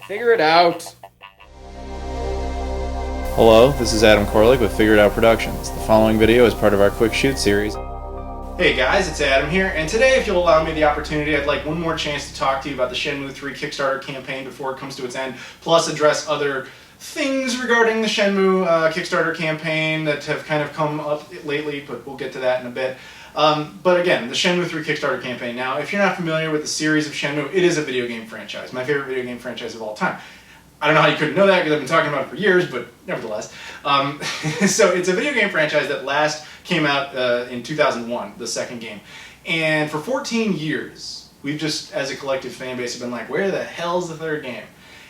Figure it out. Hello, this is Adam Koralik with Figure It Out Productions. The following video is part of our Quick Shoot series. Hey guys, it's Adam here, and today, if you'll allow me the opportunity, I'd like one more chance to talk to you about the Shenmue III Kickstarter campaign before it comes to its end, plus address other things regarding the Shenmue Kickstarter campaign that have kind of come up lately, but we'll get to that in a bit. But again, the Shenmue III Kickstarter campaign. Now, if you're not familiar with the series of Shenmue, it is a video game franchise, my favorite video game franchise of all time. I don't know how you couldn't know that because I've been talking about it for years, but nevertheless. So it's a video game franchise that last came out in 2001, the second game. And for 14 years, we've just, as a collective fan base, have been like, where the hell's the third game?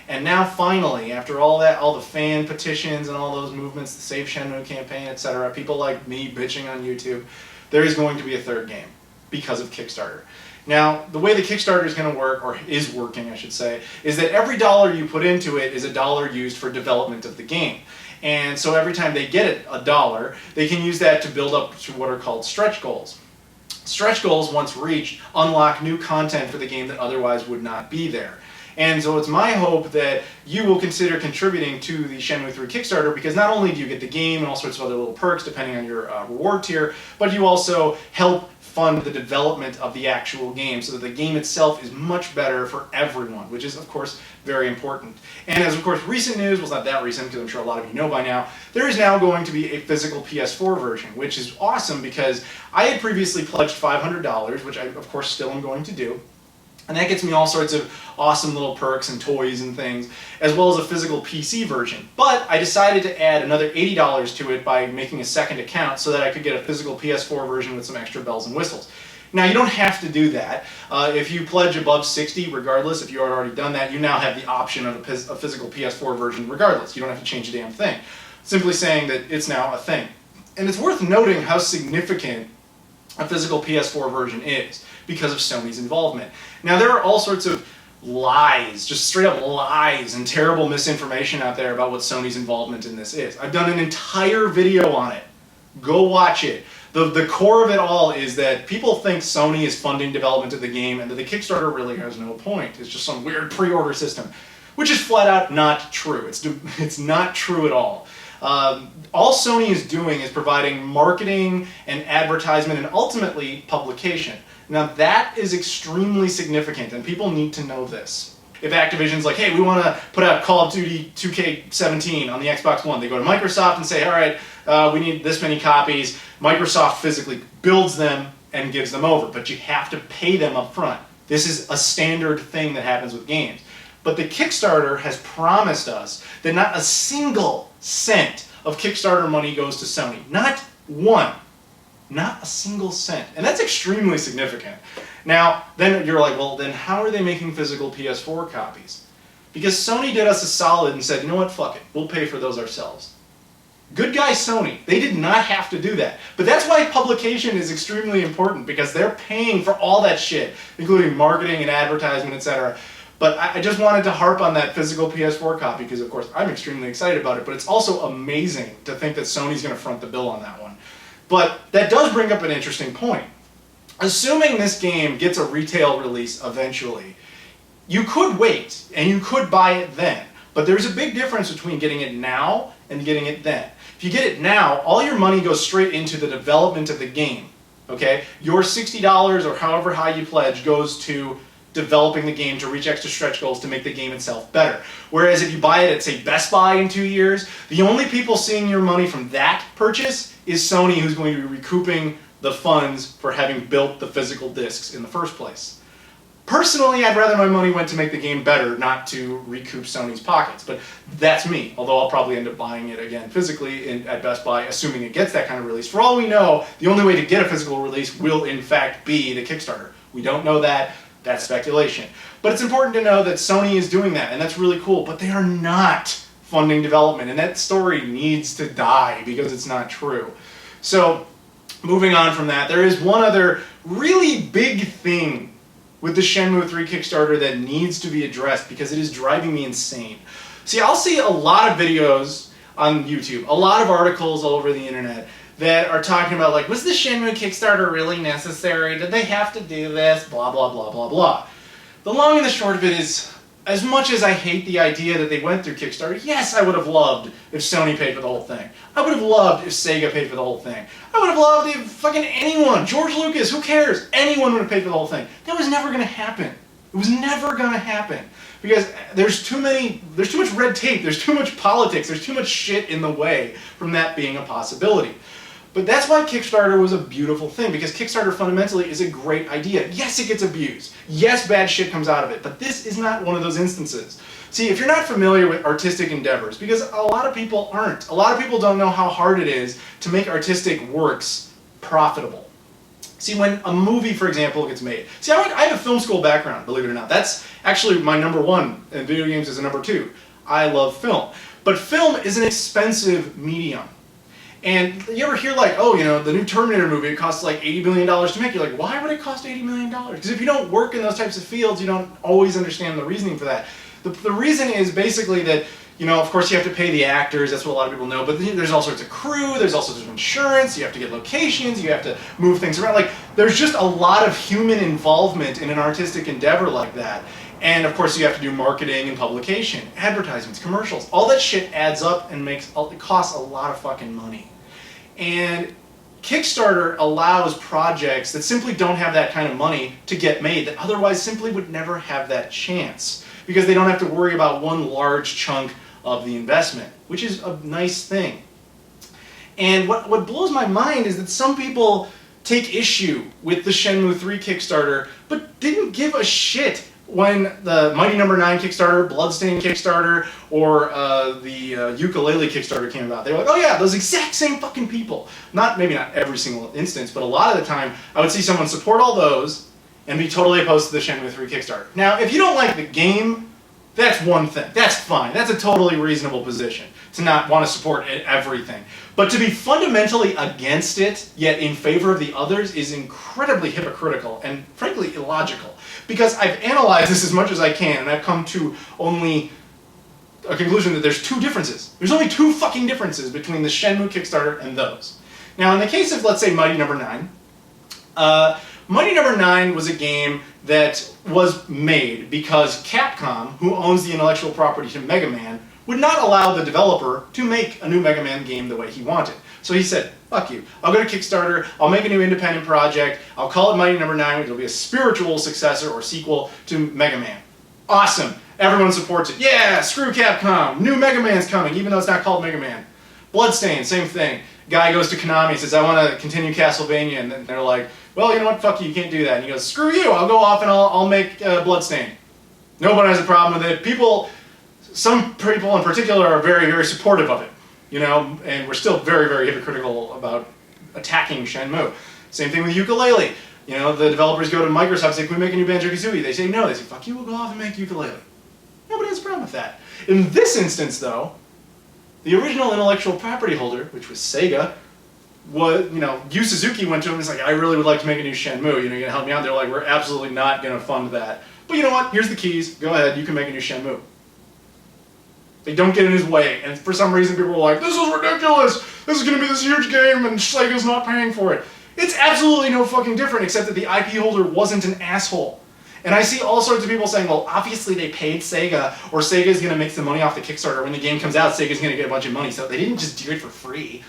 And now finally, after all that, all the fan petitions and all those movements, the Save Shenmue campaign, etc., people like me bitching on YouTube, there is going to be a third game because of Kickstarter. Now, the way the Kickstarter is going to work, or is working, I should say, is that every dollar you put into it is a dollar used for development of the game. And so every time they get it, a dollar, they can use that to build up to what are called stretch goals. Stretch goals, once reached, unlock new content for the game that otherwise would not be there. And so it's my hope that you will consider contributing to the Shenmue III Kickstarter, because not only do you get the game and all sorts of other little perks depending on your reward tier, but you also help fund the development of the actual game so that the game itself is much better for everyone, which is, of course, very important. And as, of course, recent news, well, it's not that recent because I'm sure a lot of you know by now, there is now going to be a physical PS4 version, which is awesome because I had previously pledged $500, which I, of course, still am going to do. And that gets me all sorts of awesome little perks and toys and things, as well as a physical PC version. But I decided to add another $80 to it by making a second account so that I could get a physical PS4 version with some extra bells and whistles. Now, you don't have to do that. If you pledge above $60, regardless, if you had already done that, you now have the option of a physical PS4 version regardless. You don't have to change a damn thing. Simply saying that it's now a thing. And it's worth noting how significant a physical PS4 version is because of Sony's involvement. Now, there are all sorts of lies, just straight up lies and terrible misinformation out there about what Sony's involvement in this is. I've done an entire video on it. Go watch it. The core of it all is that people think Sony is funding development of the game and that the Kickstarter really has no point. It's just some weird pre-order system, which is flat out not true. It's not true at all. All Sony is doing is providing marketing and advertisement and ultimately publication. Now that is extremely significant and people need to know this. If Activision's like, hey, we want to put out Call of Duty 2K17 on the Xbox One, they go to Microsoft and say, all right, we need this many copies. Microsoft physically builds them and gives them over, but you have to pay them up front. This is a standard thing that happens with games. But the Kickstarter has promised us that not a single cent of Kickstarter money goes to Sony. Not one. Not a single cent. And that's extremely significant. Now, then you're like, well, then how are they making physical PS4 copies? Because Sony did us a solid and said, you know what, fuck it. We'll pay for those ourselves. Good guy Sony. They did not have to do that. But that's why publication is extremely important, because they're paying for all that shit, including marketing and advertisement, etc. But I just wanted to harp on that physical PS4 copy because, of course, I'm extremely excited about it, but it's also amazing to think that Sony's going to front the bill on that one. But that does bring up an interesting point. Assuming this game gets a retail release eventually, you could wait and you could buy it then. But there's a big difference between getting it now and getting it then. If you get it now, all your money goes straight into the development of the game. Okay? Your $60 or however high you pledge goes to developing the game to reach extra stretch goals to make the game itself better. Whereas if you buy it at, say, Best Buy in 2 years, the only people seeing your money from that purchase is Sony, who's going to be recouping the funds for having built the physical discs in the first place. Personally, I'd rather my money went to make the game better, not to recoup Sony's pockets, but that's me, although I'll probably end up buying it again physically at Best Buy, assuming it gets that kind of release. For all we know, the only way to get a physical release will, in fact, be the Kickstarter. We don't know that. That's speculation. But it's important to know that Sony is doing that, and that's really cool, but they are not funding development, and that story needs to die because it's not true. So, moving on from that, there is one other really big thing with the Shenmue III Kickstarter that needs to be addressed because it is driving me insane. See, I'll see a lot of videos on YouTube, a lot of articles all over the internet that are talking about, like, was the Shenmue Kickstarter really necessary? Did they have to do this? Blah, blah, blah, blah, blah. The long and the short of it is, as much as I hate the idea that they went through Kickstarter, yes, I would have loved if Sony paid for the whole thing. I would have loved if Sega paid for the whole thing. I would have loved if fucking anyone, George Lucas, who cares? Anyone would have paid for the whole thing. That was never going to happen. It was never going to happen. Because there's too much red tape, there's too much politics, there's too much shit in the way from that being a possibility. But that's why Kickstarter was a beautiful thing, because Kickstarter fundamentally is a great idea. Yes, it gets abused. Yes, bad shit comes out of it, but this is not one of those instances. See, if you're not familiar with artistic endeavors, because a lot of people aren't, a lot of people don't know how hard it is to make artistic works profitable. See, when a movie, for example, gets made. See, I have a film school background, believe it or not. That's actually my number one, and video games is a number two. I love film. But film is an expensive medium. And you ever hear like, oh, you know, the new Terminator movie, it costs like $80 million to make. You're like, why would it cost $80 million? Because if you don't work in those types of fields, you don't always understand the reasoning for that. The reason is basically that, you know, of course you have to pay the actors, that's what a lot of people know, but there's all sorts of crew, there's all sorts of insurance, you have to get locations, you have to move things around. Like, there's just a lot of human involvement in an artistic endeavor like that. And of course you have to do marketing and publication, advertisements, commercials. All that shit adds up and it costs a lot of fucking money. And Kickstarter allows projects that simply don't have that kind of money to get made, that otherwise simply would never have that chance, because they don't have to worry about one large chunk of the investment, which is a nice thing. And what blows my mind is that some people take issue with the Shenmue III Kickstarter, but didn't give a shit when the Mighty No. 9 Kickstarter, Bloodstained Kickstarter, or the Ukulele Kickstarter came about. They were like, oh yeah, those exact same fucking people. Maybe not every single instance, but a lot of the time, I would see someone support all those and be totally opposed to the Shenmue III Kickstarter. Now, if you don't like the game, that's one thing. That's fine. That's a totally reasonable position, to not want to support everything. But to be fundamentally against it, yet in favor of the others, is incredibly hypocritical and frankly illogical. Because I've analyzed this as much as I can, and I've come to only a conclusion that there's two differences. There's only two fucking differences between the Shenmue Kickstarter and those. Now, in the case of, let's say, Mighty No. 9, Mighty No. 9 was a game that was made because Capcom, who owns the intellectual property to Mega Man, would not allow the developer to make a new Mega Man game the way he wanted. So he said, fuck you. I'll go to Kickstarter, I'll make a new independent project, I'll call it Mighty No. 9, it'll be a spiritual successor or sequel to Mega Man. Awesome. Everyone supports it. Yeah, screw Capcom. New Mega Man's coming, even though it's not called Mega Man. Bloodstained, same thing. Guy goes to Konami and says, I want to continue Castlevania, and then they're like, well, you know what, fuck you can't do that. And he goes, screw you, I'll go off and I'll make Bloodstained. Nobody has a problem with it. Some people in particular are very, very supportive of it, you know, and we're still very, very hypocritical about attacking Shenmue. Same thing with Ukulele. You know, the developers go to Microsoft and say, can we make a new Banjo-Kazooie? They say no. They say, fuck you, we'll go off and make Ukulele. Nobody has a problem with that. In this instance, though, the original intellectual property holder, which was Sega, Yu Suzuki went to him and was like, I really would like to make a new Shenmue. You know, you gonna help me out? They're like, we're absolutely not gonna fund that. But you know what? Here's the keys. Go ahead. You can make a new Shenmue. They don't get in his way. And for some reason, people were like, this is ridiculous. This is gonna be this huge game and Sega's not paying for it. It's absolutely no fucking different, except that the IP holder wasn't an asshole. And I see all sorts of people saying, well, obviously they paid Sega, or Sega's going to make some money off the Kickstarter. When the game comes out, Sega's going to get a bunch of money, so they didn't just do it for free.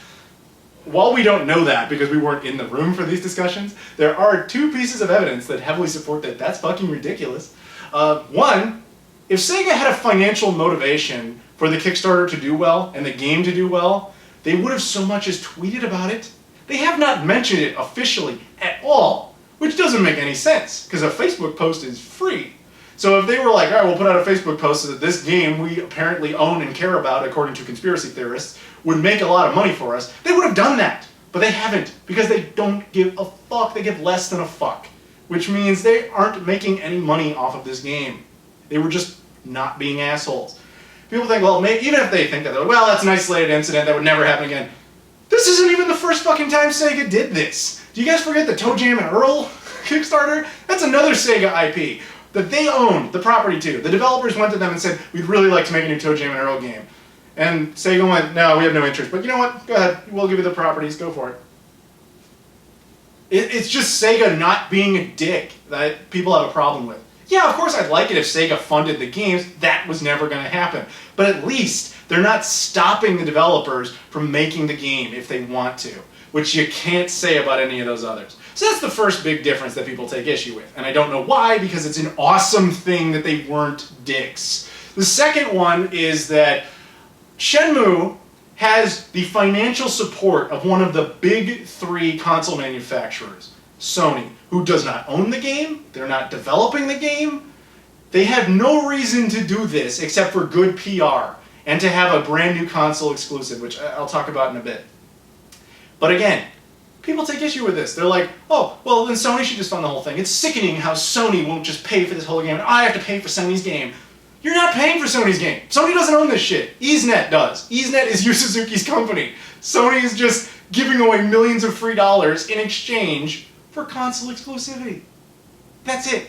While we don't know that, because we weren't in the room for these discussions, there are two pieces of evidence that heavily support that that's fucking ridiculous. One, if Sega had a financial motivation for the Kickstarter to do well, and the game to do well, they would have so much as tweeted about it. They have not mentioned it officially at all, which doesn't make any sense, because a Facebook post is free. So if they were like, all right, we'll put out a Facebook post so that this game we apparently own and care about, according to conspiracy theorists, would make a lot of money for us, they would have done that. But they haven't, because they don't give a fuck. They give less than a fuck, which means they aren't making any money off of this game. They were just not being assholes. People think, well, maybe, even if they think that, they're like, well, that's an isolated incident, that would never happen again. This isn't even the first fucking time Sega did this. Do you guys forget the Toe Jam and Earl Kickstarter? That's another Sega IP that they owned the property to. The developers went to them and said, we'd really like to make a new Toe Jam and Earl game. And Sega went, no, we have no interest. But you know what? Go ahead. We'll give you the properties. Go for it. It's just Sega not being a dick that people have a problem with. Yeah, of course I'd like it if Sega funded the games. That was never going to happen. But at least they're not stopping the developers from making the game if they want to, which you can't say about any of those others. So that's the first big difference that people take issue with. And I don't know why, because it's an awesome thing that they weren't dicks. The second one is that Shenmue has the financial support of one of the big three console manufacturers, Sony, who does not own the game, they're not developing the game. They have no reason to do this except for good PR and to have a brand new console exclusive, which I'll talk about in a bit. But again, people take issue with this. They're like, oh, well then Sony should just fund the whole thing. It's sickening how Sony won't just pay for this whole game and I have to pay for Sony's game. You're not paying for Sony's game. Sony doesn't own this shit. EaseNet does. EaseNet is Yu Suzuki's company. Sony is just giving away millions of free dollars in exchange for console exclusivity. That's it.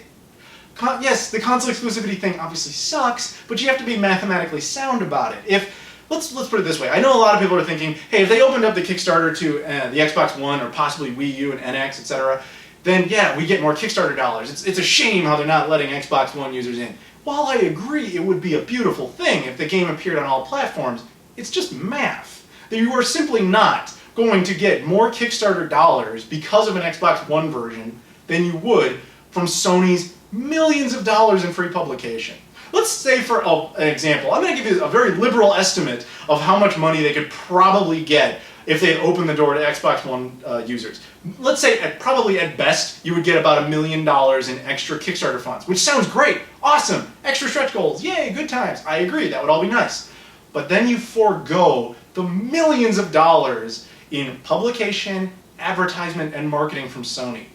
Yes, the console exclusivity thing obviously sucks, but you have to be mathematically sound about it. Let's put it this way. I know a lot of people are thinking, hey, if they opened up the Kickstarter to the Xbox One or possibly Wii U and NX, etc., then yeah, we get more Kickstarter dollars. It's a shame how they're not letting Xbox One users in. While I agree it would be a beautiful thing if the game appeared on all platforms, it's just math. That you are simply not going to get more Kickstarter dollars because of an Xbox One version than you would from Sony's millions of dollars in free publication. Let's say, for an example, I'm going to give you a very liberal estimate of how much money they could probably get if they opened the door to Xbox One users. Let's say, probably at best, you would get about $1 million in extra Kickstarter funds, which sounds great, awesome, extra stretch goals, yay, good times. I agree, that would all be nice. But then you forego the millions of dollars in publication, advertisement, and marketing from Sony,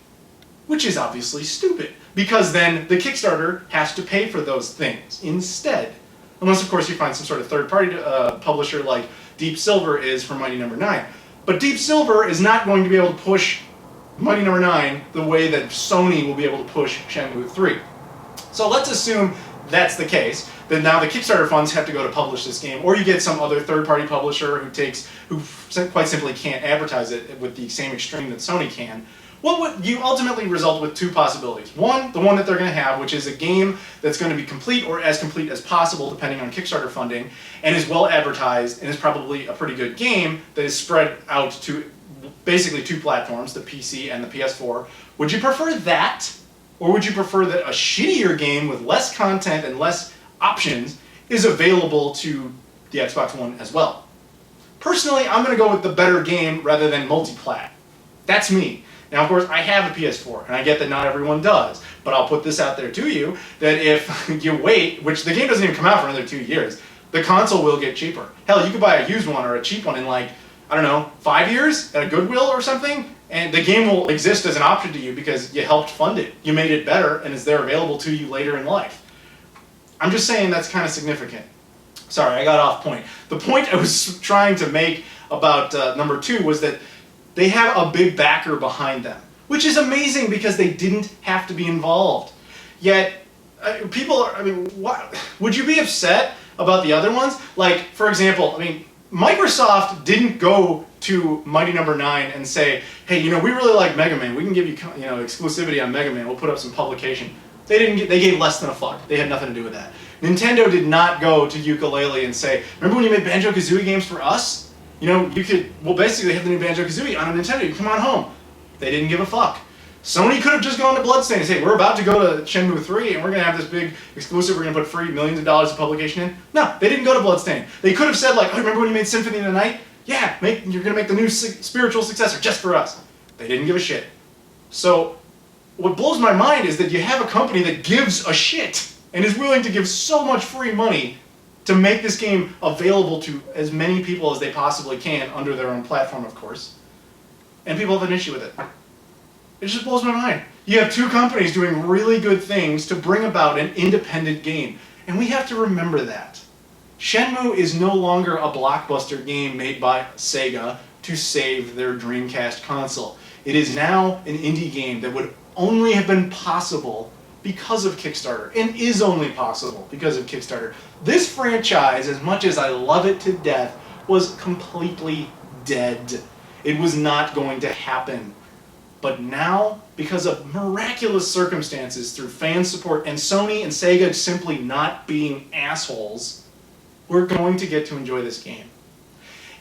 which is obviously stupid, because then the Kickstarter has to pay for those things instead. Unless, of course, you find some sort of third-party publisher like Deep Silver is for Mighty No. 9. But Deep Silver is not going to be able to push Mighty No. 9 the way that Sony will be able to push Shenmue 3. So let's assume that's the case, that now the Kickstarter funds have to go to publish this game, or you get some other third-party publisher who quite simply can't advertise it with the same extreme that Sony can. What would you ultimately result with two possibilities? One, the one that they're going to have, which is a game that's going to be complete or as complete as possible depending on Kickstarter funding, and is well advertised, and is probably a pretty good game that is spread out to basically two platforms, the PC and the PS4. Would you prefer that, or would you prefer that a shittier game with less content and less options is available to the Xbox One as well? Personally, I'm going to go with the better game rather than multi-plat. That's me. Now, of course, I have a PS4, and I get that not everyone does, but I'll put this out there to you, that if you wait, which the game doesn't even come out for another 2 years, the console will get cheaper. Hell, you could buy a used one or a cheap one in like, I don't know, 5 years at a Goodwill or something, and the game will exist as an option to you because you helped fund it. You made it better, and it's there available to you later in life. I'm just saying that's kind of significant. Sorry, I got off point. The point I was trying to make about number 2 was that they have a big backer behind them, which is amazing because they didn't have to be involved. Yet, people are, what? Would you be upset about the other ones? Like, for example, Microsoft didn't go to Mighty No. 9 and say, hey, we really like Mega Man. We can give you, exclusivity on Mega Man. We'll put up some publication. They gave less than a fuck. They had nothing to do with that. Nintendo did not go to Yooka-Laylee and say, remember when you made Banjo-Kazooie games for us? Basically have the new Banjo-Kazooie on a Nintendo, you come on home. They didn't give a fuck. Sony could have just gone to Bloodstained and say, we're about to go to Shenmue 3 and we're going to have this big exclusive, we're going to put free millions of dollars of publication in. No, they didn't go to Bloodstained. They could have said like, oh, remember when you made Symphony of the Night? Yeah, you're going to make the new spiritual successor just for us. They didn't give a shit. So, what blows my mind is that you have a company that gives a shit and is willing to give so much free money to make this game available to as many people as they possibly can under their own platform, of course. And people have an issue with it. It just blows my mind. You have two companies doing really good things to bring about an independent game. And we have to remember that. Shenmue is no longer a blockbuster game made by Sega to save their Dreamcast console. It is now an indie game that would only have been possible because of Kickstarter, and is only possible because of Kickstarter. This franchise, as much as I love it to death, was completely dead. It was not going to happen. But now, because of miraculous circumstances through fan support and Sony and Sega simply not being assholes, we're going to get to enjoy this game.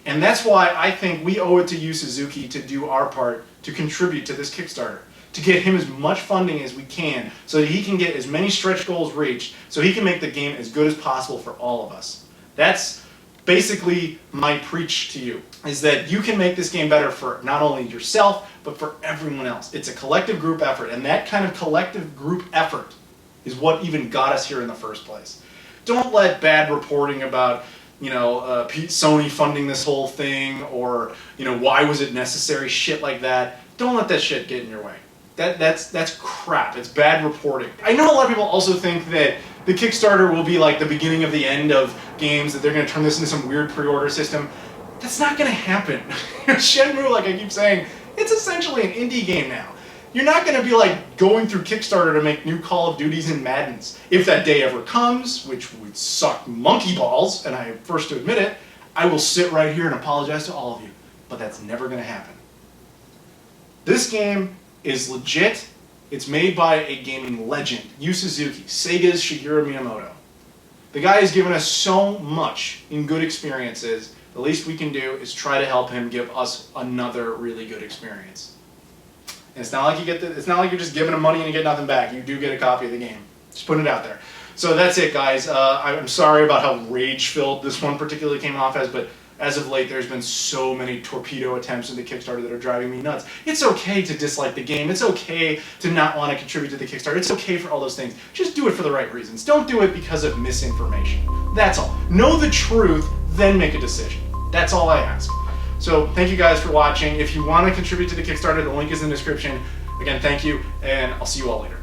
And that's why I think we owe it to Yu Suzuki to do our part to contribute to this Kickstarter, to get him as much funding as we can so that he can get as many stretch goals reached so he can make the game as good as possible for all of us. That's basically my preach to you, is that you can make this game better for not only yourself, but for everyone else. It's a collective group effort, and that kind of collective group effort is what even got us here in the first place. Don't let bad reporting about, Sony funding this whole thing, or, why was it necessary, shit like that. Don't let that shit get in your way. That's crap. It's bad reporting. I know a lot of people also think that the Kickstarter will be like the beginning of the end of games, that they're going to turn this into some weird pre-order system. That's not going to happen. Shenmue, like I keep saying, it's essentially an indie game now. You're not going to be like going through Kickstarter to make new Call of Duties and Maddens. If that day ever comes, which would suck monkey balls, and I am first to admit it, I will sit right here and apologize to all of you. But that's never going to happen. This game is legit. It's made by a gaming legend, Yu Suzuki, Sega's Shigeru Miyamoto. The guy has given us so much in good experiences. The least we can do is try to help him give us another really good experience. And it's not like it's not like you're just giving him money and you get nothing back. You do get a copy of the game. Just putting it out there. So that's it, guys. I'm sorry about how rage-filled this one particularly came off as, but as of late, there's been so many torpedo attempts into Kickstarter that are driving me nuts. It's okay to dislike the game. It's okay to not want to contribute to the Kickstarter. It's okay for all those things. Just do it for the right reasons. Don't do it because of misinformation. That's all. Know the truth, then make a decision. That's all I ask. So thank you guys for watching. If you want to contribute to the Kickstarter, the link is in the description. Again, thank you, and I'll see you all later.